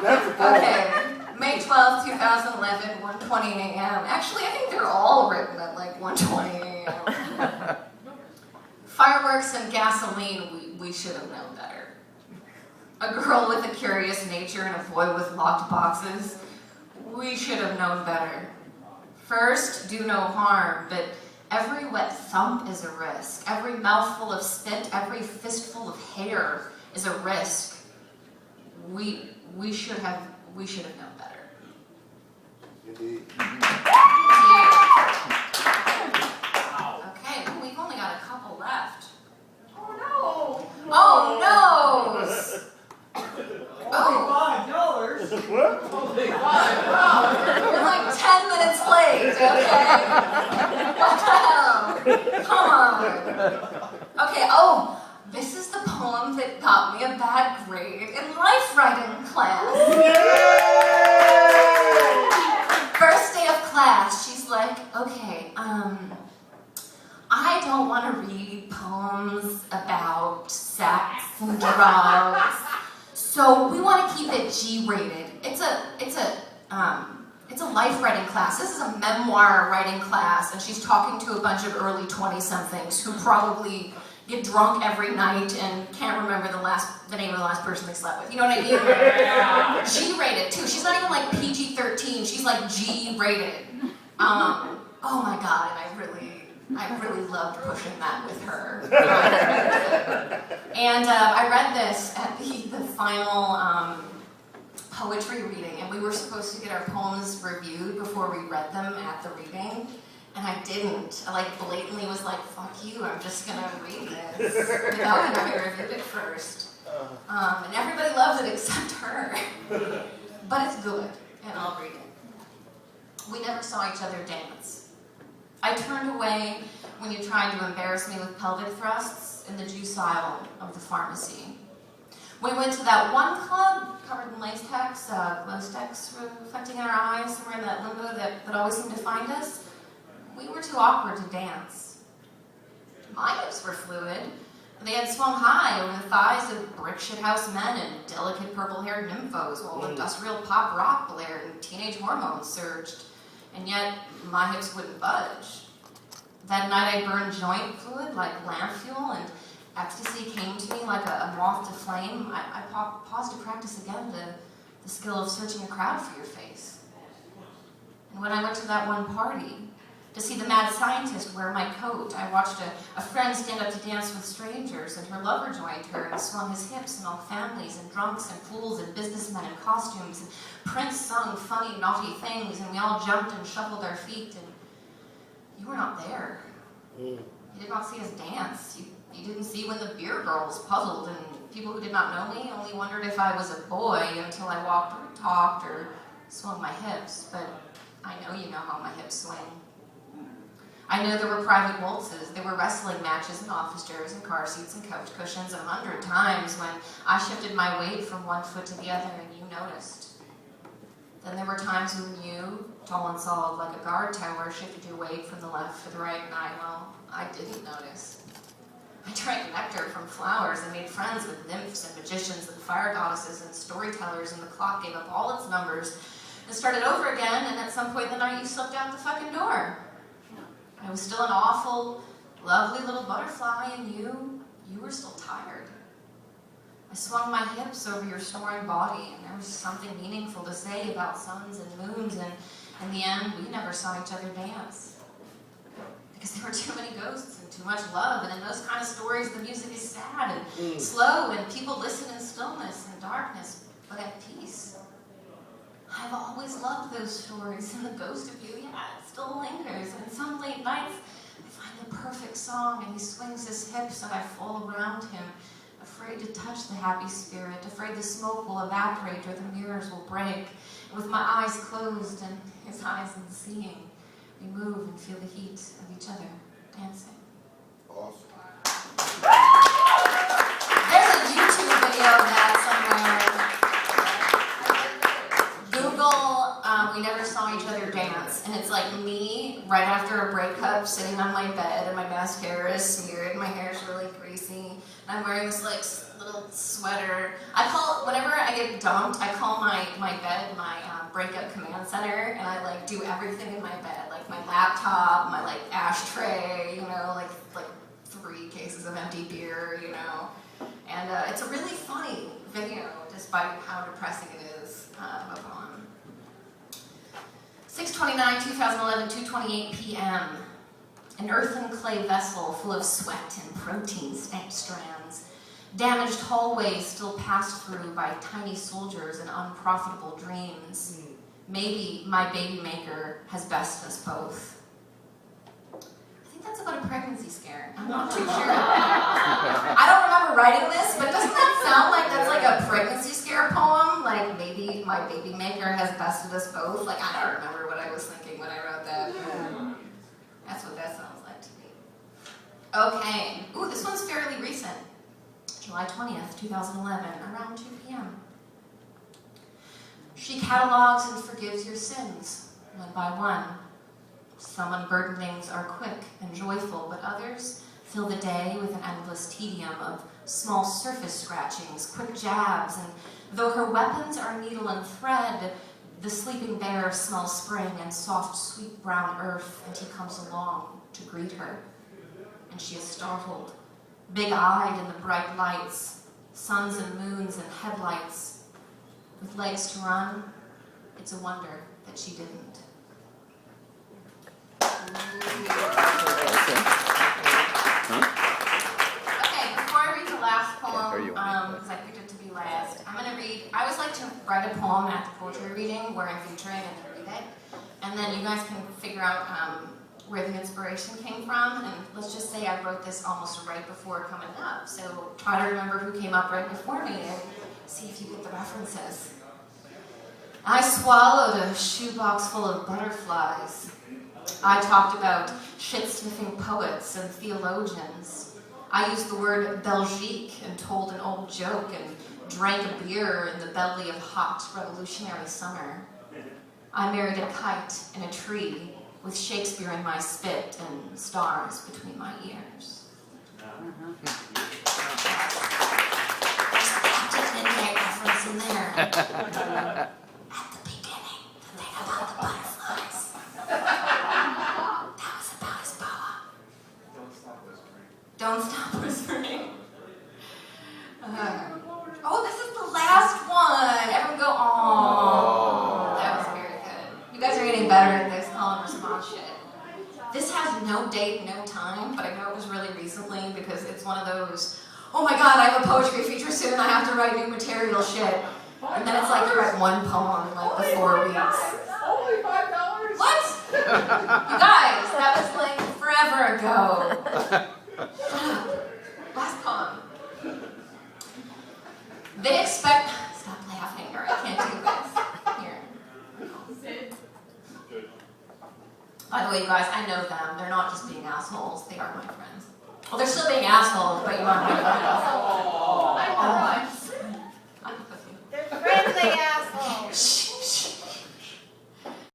That's a poem. Okay, May 12th, 2011, 1:20 a.m. Actually, I think they're all written at like 1:20 a.m. Fireworks and gasoline, we should have known better. A girl with a curious nature and a boy with locked boxes, we should have known better. First, do no harm, but every wet thump is a risk. Every mouthful of spit, every fistful of hair is a risk. We should have known better. Indeed. Okay, well, we've only got a couple left. Oh no! Oh no! Only $5. What? Only $5. We're like 10 minutes late, okay? What the hell? Come on. Okay, oh, this is the poem that got me a bad grade in life writing class. First day of class, she's like, okay, I don't want to read poems about sex and drugs, so we want to keep it G-rated. It's a life writing class. This is a memoir writing class, and she's talking to a bunch of early 20-somethings who probably get drunk every night and can't remember the name of the last person they slept with. You know what I mean? Yeah. G-rated too. She's not even like PG-13. She's like G-rated. Oh my God, and I really loved pushing that with her. And I read this at the final poetry reading, and we were supposed to get our poems reviewed before we read them at the reading, and I didn't. I like blatantly was like, fuck you, I'm just gonna read this without having reviewed it first. And everybody loves it except her. But it's good, and I'll read it. We never saw each other dance. I turned away when you tried to embarrass me with pelvic thrusts in the juice aisle of the pharmacy. We went to that one club covered in latex, glow sticks reflecting in our eyes, somewhere in that limbo that always seemed to find us. We were too awkward to dance. My hips were fluid. They had swung high over the thighs of brick shithouse men and delicate purple-haired nymphos while industrial pop rock blared and teenage hormones surged. And yet, my hips wouldn't budge. That night I burned joint fluid like lamp fuel, and ecstasy came to me like a moth to flame. I paused to practice again the skill of searching a crowd for your face. And when I went to that one party, to see the mad scientist wear my coat, I watched a friend stand up to dance with strangers, and her lover joined her and swung his hips, and all families and drunks and fools and businessmen in costumes, and Prince sung funny, naughty things, and we all jumped and shuffled our feet, and you were not there. You did not see us dance. You didn't see when the beer girls puzzled, and people who did not know me only wondered if I was a boy until I walked or talked or swung my hips, but I know you know how my hips swing. I know there were private waltzes, there were wrestling matches in office chairs and car seats and couch cushions, 100 times when I shifted my weight from one foot to the other and you noticed. Then there were times when you, tall and solid like a guard tower, shifted your weight from the left to the right, and I didn't notice. I drank nectar from flowers and made friends with nymphs and magicians and fire goddesses and storytellers, and the clock gave up all its numbers and started over again, and at some point in the night you slipped out the fucking door. I was still an awful, lovely little butterfly, and you were still tired. I swung my hips over your snoring body, and there was something meaningful to say about suns and moons, and in the end, we never saw each other dance. Because there were too many ghosts and too much love, and in those kind of stories, the music is sad and slow, and people listen in stillness and darkness, but at peace. I've always loved those stories, and the ghost of you, it still lingers, and some late nights, I find the perfect song, and he swings his hips, and I fall around him, afraid to touch the happy spirit, afraid the smoke will evaporate or the mirrors will break. And with my eyes closed and his eyes unseeing, we move and feel the heat of each other dancing. Awesome. There's a YouTube video of that somewhere. Google, we never saw saw each other dance, and it's like me right after a breakup, sitting on my bed, and my mascara is smeared, and my hair's really greasy, and I'm wearing this like little sweater. Whenever I get dumped, I call my bed my breakup command center, and I like do everything in my bed, like my laptop, my like ashtray, you know, like 3 cases of empty beer, you know, and it's a really funny video, despite how depressing it is of a poem. 6/29/2011, 2:28 p.m. An earthen clay vessel full of sweat and protein strands. Damaged hallways still passed through by tiny soldiers and unprofitable dreams. Maybe my baby maker has bested us both. I think that's about a pregnancy scare. I'm not too sure. I don't remember writing this, but doesn't that sound like that's like a pregnancy scare poem? Like maybe my baby maker has bested us both? Like I don't remember what I was thinking when I wrote that. That's what that sounds like to me. Okay. Ooh, this one's fairly recent. July 20th, 2011, around 2 p.m. She catalogs and forgives your sins, one by one. Some unburdenings are quick and joyful, but others fill the day with an endless tedium of small surface scratchings, quick jabs, and though her weapons are needle and thread, the sleeping bear smells spring and soft, sweet brown earth, and he comes along to greet her. And she is startled, big-eyed in the bright lights, suns and moons and headlights. With legs to run, it's a wonder that she didn't. Okay, before I read the last poem, because I picked it to be last, I'm going to read, I always like to write a poem at the poetry reading where I'm featuring and then read it. And then you guys can figure out where the inspiration came from. And let's just say I wrote this almost right before coming up. So try to remember who came up right before me and see if you get the references. I swallowed a shoebox full of butterflies. I talked about shit-sniffing poets and theologians. I used the word Belgique and told an old joke and drank a beer in the belly of hot revolutionary summer. I married a kite in a tree with Shakespeare in my spit and stars between my ears. Just an Indian reference in there. At the beginning, the thing about the butterflies. That was about his poem. Don't stop whispering. Oh, this is the last one. Everyone go, oh. That was very good. You guys are getting better at this call and response shit. This has no date, no time, but I know it was really recently because it's one of those, oh my god, I have a poetry feature soon, I have to write new material shit. And then it's like you write one poem in like the 4 weeks. Only $5? What? You guys, that was like forever ago. Last poem. They expect, stop laughing or I can't do this. Here. By the way, you guys, I know them. They're not just being assholes. They are my friends. Well, they're still being assholes, but you know what I mean.